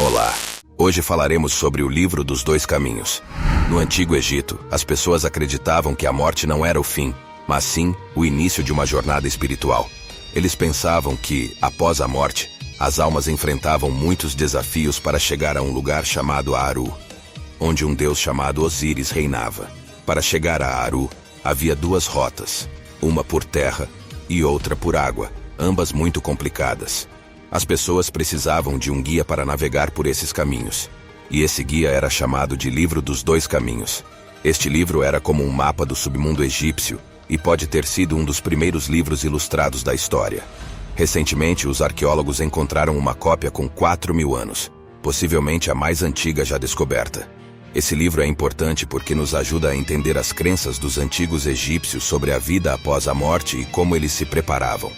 Olá! Hoje falaremos sobre o livro dos dois caminhos. No Antigo Egito, as pessoas acreditavam que a morte não era o fim, mas sim o início de uma jornada espiritual. Eles pensavam que, após a morte, as almas enfrentavam muitos desafios para chegar a um lugar chamado Aaru, onde um deus chamado Osíris reinava. Para chegar a Aaru, havia duas rotas, uma por terra e outra por água, ambas muito complicadas. As pessoas precisavam de um guia para navegar por esses caminhos. E esse guia era chamado de Livro dos Dois Caminhos. Este livro era como um mapa do submundo egípcio e pode ter sido um dos primeiros livros ilustrados da história. Recentemente, os arqueólogos encontraram uma cópia com 4.000 anos, possivelmente a mais antiga já descoberta. Esse livro é importante porque nos ajuda a entender as crenças dos antigos egípcios sobre a vida após a morte e como eles se preparavam.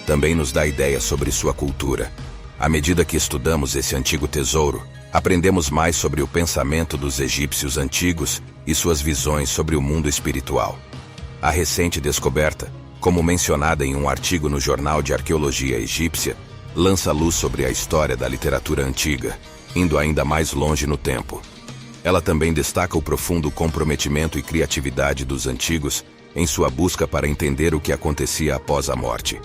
Também nos dá ideia sobre sua cultura. À medida que estudamos esse antigo tesouro, aprendemos mais sobre o pensamento dos egípcios antigos e suas visões sobre o mundo espiritual. A recente descoberta, como mencionada em um artigo no Jornal de Arqueologia Egípcia, lança luz sobre a história da literatura antiga, indo ainda mais longe no tempo. Ela também destaca o profundo comprometimento e criatividade dos antigos em sua busca para entender o que acontecia após a morte.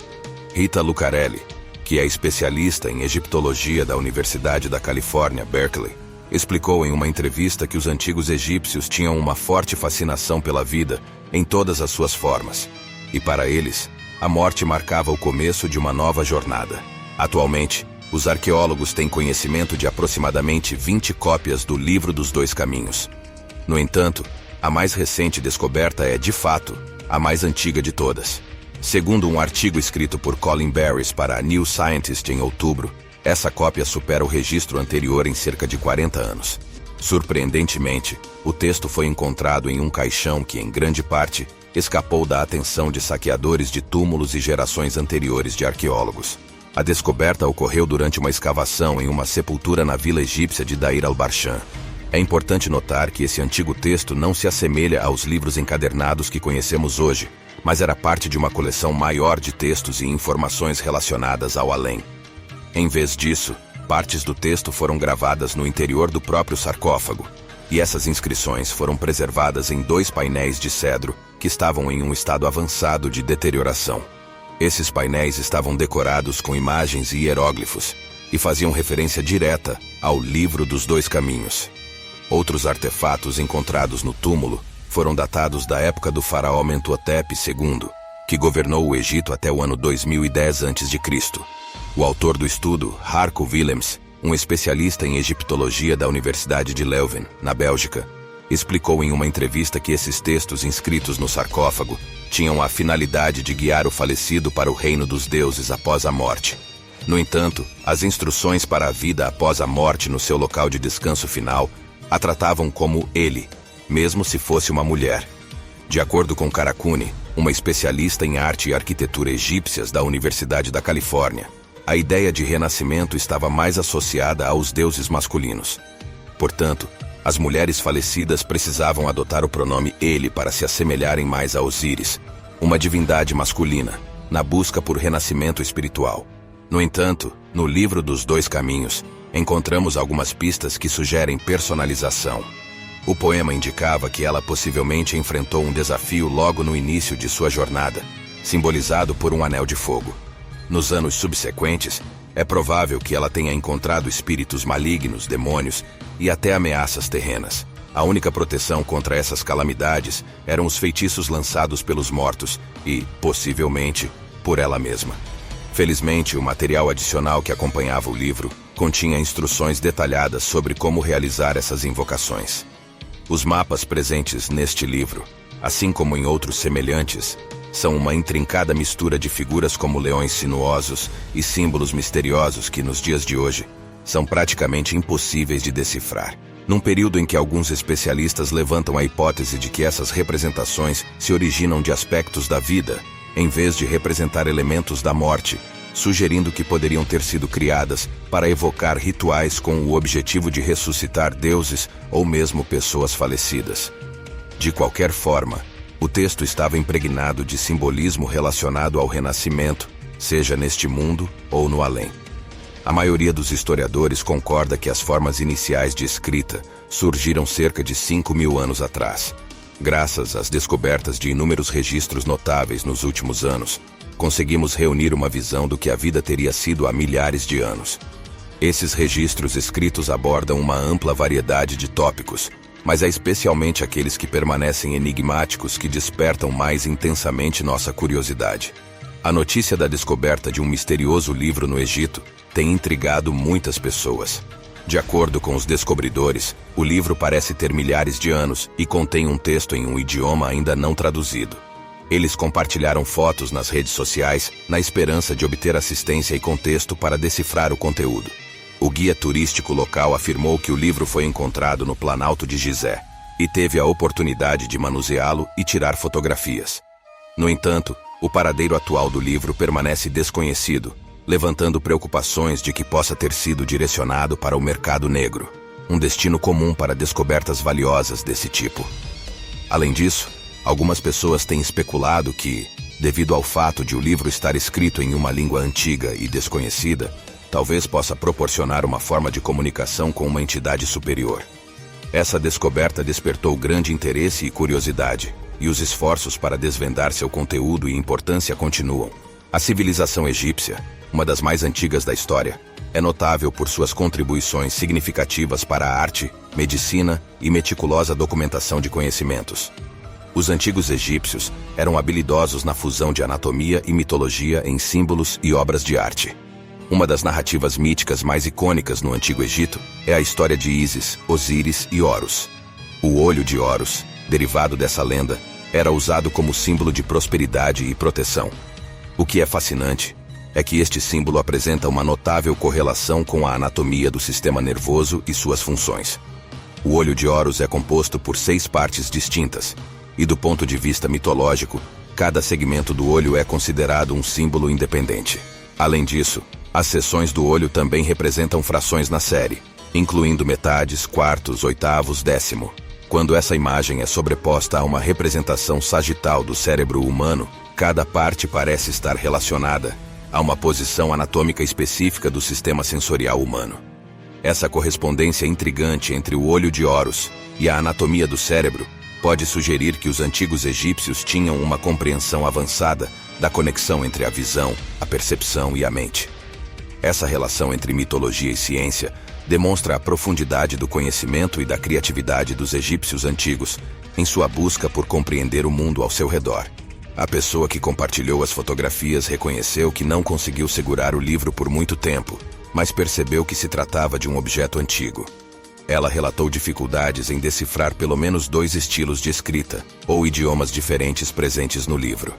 Rita Lucarelli, que é especialista em egiptologia da Universidade da Califórnia, Berkeley, explicou em uma entrevista que os antigos egípcios tinham uma forte fascinação pela vida em todas as suas formas. E para eles, a morte marcava o começo de uma nova jornada. Atualmente, os arqueólogos têm conhecimento de aproximadamente 20 cópias do Livro dos Dois Caminhos. No entanto, a mais recente descoberta é, de fato, a mais antiga de todas. Segundo um artigo escrito por Colin Barris para a New Scientist em outubro, essa cópia supera o registro anterior em cerca de 40 anos. Surpreendentemente, o texto foi encontrado em um caixão que, em grande parte, escapou da atenção de saqueadores de túmulos e gerações anteriores de arqueólogos. A descoberta ocorreu durante uma escavação em uma sepultura na vila egípcia de Dair al-Barshan. É importante notar que esse antigo texto não se assemelha aos livros encadernados que conhecemos hoje, mas era parte de uma coleção maior de textos e informações relacionadas ao além. Em vez disso, partes do texto foram gravadas no interior do próprio sarcófago, e essas inscrições foram preservadas em 2 painéis de cedro que estavam em um estado avançado de deterioração. Esses painéis estavam decorados com imagens e hieróglifos, e faziam referência direta ao Livro dos Dois Caminhos. Outros artefatos encontrados no túmulo foram datados da época do faraó Mentuhotep II, que governou o Egito até o ano 2010 a.C. O autor do estudo, Harco Willems, um especialista em egiptologia da Universidade de Leuven, na Bélgica, explicou em uma entrevista que esses textos inscritos no sarcófago tinham a finalidade de guiar o falecido para o reino dos deuses após a morte. No entanto, as instruções para a vida após a morte no seu local de descanso final a tratavam como ele, mesmo se fosse uma mulher. De acordo com Karakuni, uma especialista em arte e arquitetura egípcias da Universidade da Califórnia, a ideia de renascimento estava mais associada aos deuses masculinos. Portanto, as mulheres falecidas precisavam adotar o pronome ele para se assemelharem mais a Osíris, uma divindade masculina, na busca por renascimento espiritual. No entanto, no Livro dos Dois Caminhos, encontramos algumas pistas que sugerem personalização. O poema indicava que ela possivelmente enfrentou um desafio logo no início de sua jornada, simbolizado por um anel de fogo. Nos anos subsequentes, é provável que ela tenha encontrado espíritos malignos, demônios e até ameaças terrenas. A única proteção contra essas calamidades eram os feitiços lançados pelos mortos e, possivelmente, por ela mesma. Felizmente, o material adicional que acompanhava o livro continha instruções detalhadas sobre como realizar essas invocações. Os mapas presentes neste livro, assim como em outros semelhantes, são uma intrincada mistura de figuras como leões sinuosos e símbolos misteriosos que, nos dias de hoje, são praticamente impossíveis de decifrar. Num período em que alguns especialistas levantam a hipótese de que essas representações se originam de aspectos da vida, em vez de representar elementos da morte, sugerindo que poderiam ter sido criadas para evocar rituais com o objetivo de ressuscitar deuses ou mesmo pessoas falecidas. De qualquer forma, o texto estava impregnado de simbolismo relacionado ao renascimento, seja neste mundo ou no além. A maioria dos historiadores concorda que as formas iniciais de escrita surgiram cerca de 5.000 anos atrás. Graças às descobertas de inúmeros registros notáveis nos últimos anos, conseguimos reunir uma visão do que a vida teria sido há milhares de anos. Esses registros escritos abordam uma ampla variedade de tópicos, mas é especialmente aqueles que permanecem enigmáticos que despertam mais intensamente nossa curiosidade. A notícia da descoberta de um misterioso livro no Egito tem intrigado muitas pessoas. De acordo com os descobridores, o livro parece ter milhares de anos e contém um texto em um idioma ainda não traduzido. Eles compartilharam fotos nas redes sociais na esperança de obter assistência e contexto para decifrar o conteúdo. O guia turístico local afirmou que o livro foi encontrado no Planalto de Gizé e teve a oportunidade de manuseá-lo e tirar fotografias. No entanto, o paradeiro atual do livro permanece desconhecido, levantando preocupações de que possa ter sido direcionado para o mercado negro, um destino comum para descobertas valiosas desse tipo. Além disso, algumas pessoas têm especulado que, devido ao fato de o livro estar escrito em uma língua antiga e desconhecida, talvez possa proporcionar uma forma de comunicação com uma entidade superior. Essa descoberta despertou grande interesse e curiosidade, e os esforços para desvendar seu conteúdo e importância continuam. A civilização egípcia, uma das mais antigas da história, é notável por suas contribuições significativas para a arte, medicina e meticulosa documentação de conhecimentos. Os antigos egípcios eram habilidosos na fusão de anatomia e mitologia em símbolos e obras de arte. Uma das narrativas míticas mais icônicas no Antigo Egito é a história de Ísis, Osíris e Horus. O olho de Horus, derivado dessa lenda, era usado como símbolo de prosperidade e proteção. O que é fascinante é que este símbolo apresenta uma notável correlação com a anatomia do sistema nervoso e suas funções. O olho de Horus é composto por 6 partes distintas, e do ponto de vista mitológico, cada segmento do olho é considerado um símbolo independente. Além disso, as seções do olho também representam frações na série, incluindo metades, quartos, oitavos, décimo. Quando essa imagem é sobreposta a uma representação sagital do cérebro humano, cada parte parece estar relacionada a uma posição anatômica específica do sistema sensorial humano. Essa correspondência intrigante entre o olho de Horus e a anatomia do cérebro pode sugerir que os antigos egípcios tinham uma compreensão avançada da conexão entre a visão, a percepção e a mente. Essa relação entre mitologia e ciência demonstra a profundidade do conhecimento e da criatividade dos egípcios antigos em sua busca por compreender o mundo ao seu redor. A pessoa que compartilhou as fotografias reconheceu que não conseguiu segurar o livro por muito tempo, mas percebeu que se tratava de um objeto antigo. Ela relatou dificuldades em decifrar pelo menos 2 estilos de escrita, ou idiomas diferentes presentes no livro.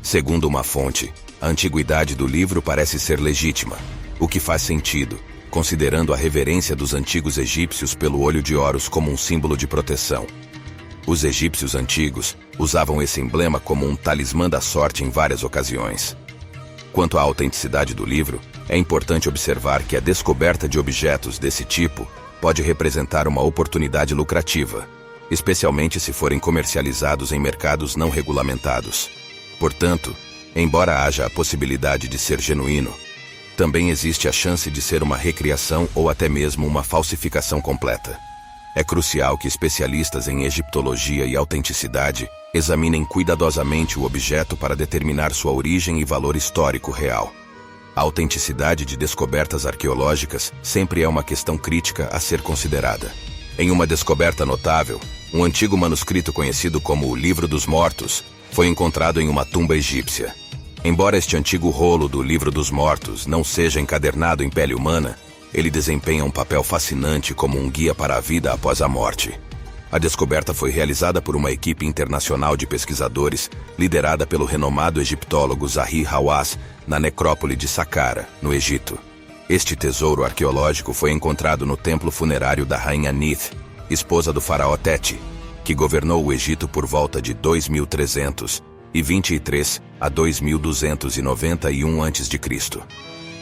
Segundo uma fonte, a antiguidade do livro parece ser legítima, o que faz sentido, considerando a reverência dos antigos egípcios pelo olho de Horus como um símbolo de proteção. Os egípcios antigos usavam esse emblema como um talismã da sorte em várias ocasiões. Quanto à autenticidade do livro, é importante observar que a descoberta de objetos desse tipo pode representar uma oportunidade lucrativa, especialmente se forem comercializados em mercados não regulamentados. Portanto, embora haja a possibilidade de ser genuíno, também existe a chance de ser uma recriação ou até mesmo uma falsificação completa. É crucial que especialistas em egiptologia e autenticidade examinem cuidadosamente o objeto para determinar sua origem e valor histórico real. A autenticidade de descobertas arqueológicas sempre é uma questão crítica a ser considerada. Em uma descoberta notável, um antigo manuscrito conhecido como o Livro dos Mortos foi encontrado em uma tumba egípcia. Embora este antigo rolo do Livro dos Mortos não seja encadernado em pele humana, ele desempenha um papel fascinante como um guia para a vida após a morte. A descoberta foi realizada por uma equipe internacional de pesquisadores, liderada pelo renomado egiptólogo Zahi Hawass, na necrópole de Saqqara, no Egito. Este tesouro arqueológico foi encontrado no templo funerário da rainha Nith, esposa do faraó Teti, que governou o Egito por volta de 2323 a 2291 a.C.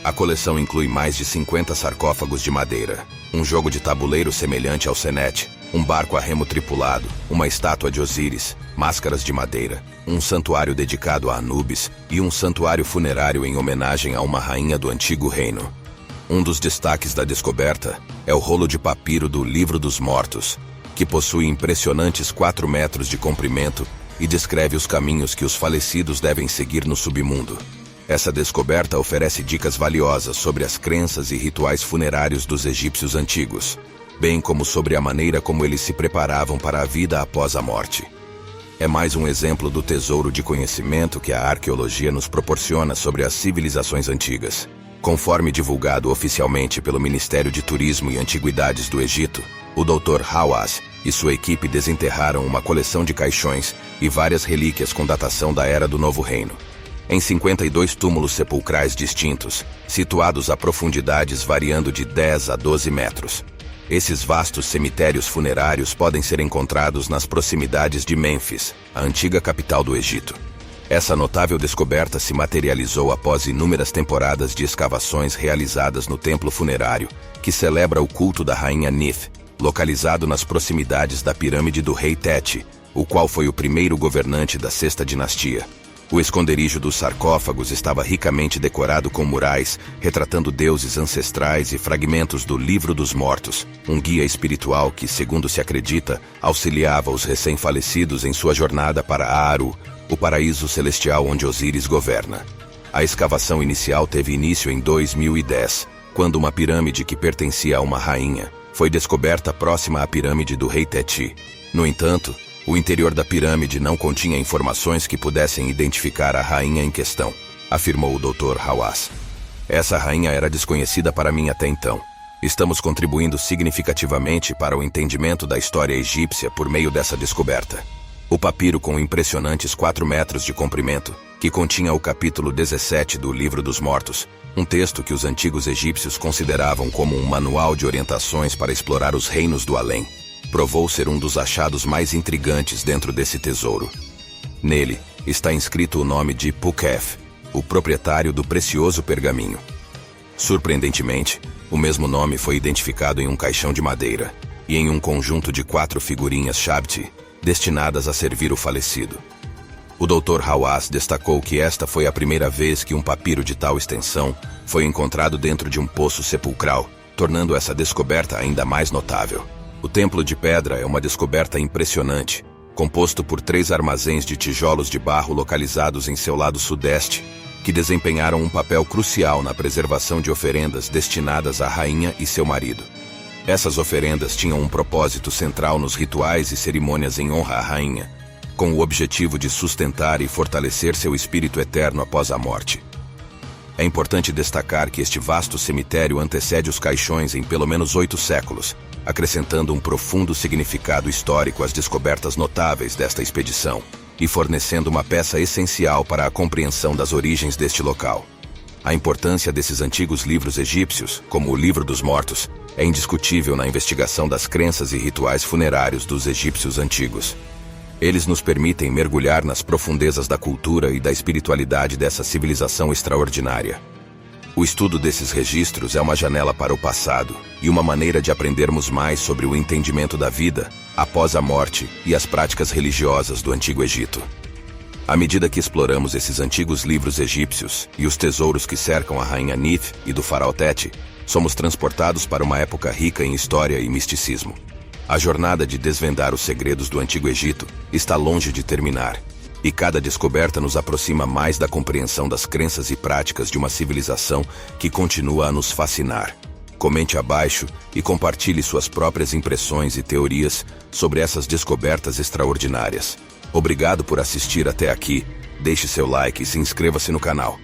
A coleção inclui mais de 50 sarcófagos de madeira, um jogo de tabuleiro semelhante ao Senet, um barco a remo tripulado, uma estátua de Osíris, máscaras de madeira, um santuário dedicado a Anubis e um santuário funerário em homenagem a uma rainha do antigo reino. Um dos destaques da descoberta é o rolo de papiro do Livro dos Mortos, que possui impressionantes 4 metros de comprimento e descreve os caminhos que os falecidos devem seguir no submundo. Essa descoberta oferece dicas valiosas sobre as crenças e rituais funerários dos egípcios antigos, bem como sobre a maneira como eles se preparavam para a vida após a morte. É mais um exemplo do tesouro de conhecimento que a arqueologia nos proporciona sobre as civilizações antigas. Conforme divulgado oficialmente pelo Ministério de Turismo e Antiguidades do Egito, o Dr. Hawass e sua equipe desenterraram uma coleção de caixões e várias relíquias com datação da Era do Novo Reino, em 52 túmulos sepulcrais distintos, situados a profundidades variando de 10 a 12 metros. Esses vastos cemitérios funerários podem ser encontrados nas proximidades de Mênfis, a antiga capital do Egito. Essa notável descoberta se materializou após inúmeras temporadas de escavações realizadas no templo funerário, que celebra o culto da rainha Nith, localizado nas proximidades da pirâmide do rei Teti, o qual foi o primeiro governante da sexta dinastia. O esconderijo dos sarcófagos estava ricamente decorado com murais, retratando deuses ancestrais e fragmentos do Livro dos Mortos, um guia espiritual que, segundo se acredita, auxiliava os recém-falecidos em sua jornada para Aaru, o paraíso celestial onde Osíris governa. A escavação inicial teve início em 2010, quando uma pirâmide que pertencia a uma rainha foi descoberta próxima à pirâmide do rei Teti. No entanto, o interior da pirâmide não continha informações que pudessem identificar a rainha em questão, afirmou o Dr. Hawass. Essa rainha era desconhecida para mim até então. Estamos contribuindo significativamente para o entendimento da história egípcia por meio dessa descoberta. O papiro com impressionantes 4 metros de comprimento, que continha o capítulo 17 do Livro dos Mortos, um texto que os antigos egípcios consideravam como um manual de orientações para explorar os reinos do além, provou ser um dos achados mais intrigantes dentro desse tesouro. Nele está inscrito o nome de Pukef, o proprietário do precioso pergaminho. Surpreendentemente, o mesmo nome foi identificado em um caixão de madeira e em um conjunto de 4 figurinhas Shabti, destinadas a servir o falecido. O Dr. Hawass destacou que esta foi a primeira vez que um papiro de tal extensão foi encontrado dentro de um poço sepulcral, tornando essa descoberta ainda mais notável. O Templo de Pedra é uma descoberta impressionante, composto por 3 armazéns de tijolos de barro localizados em seu lado sudeste, que desempenharam um papel crucial na preservação de oferendas destinadas à rainha e seu marido. Essas oferendas tinham um propósito central nos rituais e cerimônias em honra à rainha, com o objetivo de sustentar e fortalecer seu espírito eterno após a morte. É importante destacar que este vasto cemitério antecede os caixões em pelo menos 8 séculos, acrescentando um profundo significado histórico às descobertas notáveis desta expedição e fornecendo uma peça essencial para a compreensão das origens deste local. A importância desses antigos livros egípcios, como o Livro dos Mortos, é indiscutível na investigação das crenças e rituais funerários dos egípcios antigos. Eles nos permitem mergulhar nas profundezas da cultura e da espiritualidade dessa civilização extraordinária. O estudo desses registros é uma janela para o passado e uma maneira de aprendermos mais sobre o entendimento da vida após a morte e as práticas religiosas do Antigo Egito. À medida que exploramos esses antigos livros egípcios e os tesouros que cercam a rainha Nith e do faraó Teti, somos transportados para uma época rica em história e misticismo. A jornada de desvendar os segredos do Antigo Egito está longe de terminar, e cada descoberta nos aproxima mais da compreensão das crenças e práticas de uma civilização que continua a nos fascinar. Comente abaixo e compartilhe suas próprias impressões e teorias sobre essas descobertas extraordinárias. Obrigado por assistir até aqui, deixe seu like e se inscreva-se no canal.